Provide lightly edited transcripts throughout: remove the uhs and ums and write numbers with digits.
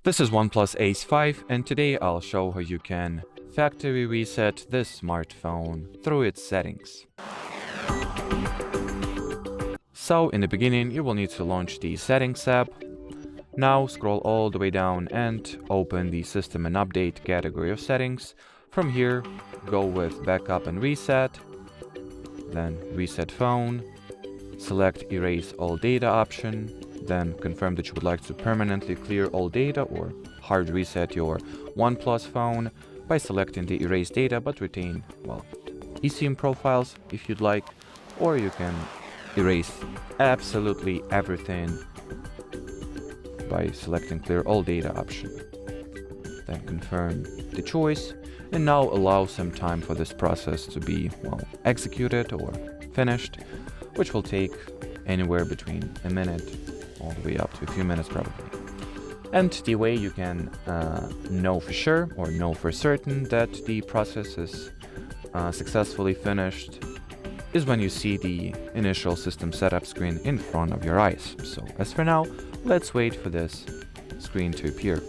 This is OnePlus Ace 5, and today I'll show how you can factory reset this smartphone through its settings. So in the beginning you will need to launch the Settings app. Now scroll all the way down and open the System and Update category of settings. From here go with Backup and Reset, then Reset Phone, select Erase All Data option, then confirm that you would like to permanently clear all data or hard reset your OnePlus phone by selecting the Erase Data but retain, eSIM profiles if you'd like, or you can erase absolutely everything by selecting Clear All Data option. Then confirm the choice, and now allow some time for this process to be, executed or finished, which will take anywhere between a minute all the way up to a few minutes probably. And the way you can know for sure or know for certain that the process is successfully finished is when you see the initial system setup screen in front of your eyes. So as for now, let's wait for this screen to appear.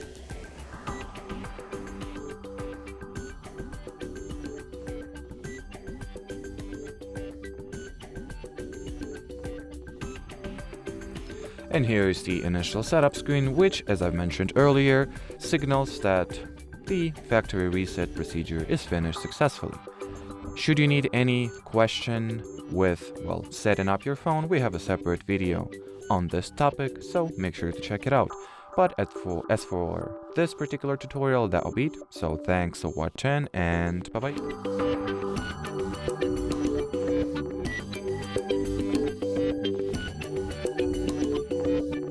And here is the initial setup screen, which, as I mentioned earlier, signals that the factory reset procedure is finished successfully. Should you need any question with, setting up your phone, we have a separate video on this topic, so make sure to check it out. But as for this particular tutorial, that'll be it. So thanks for watching, and bye-bye.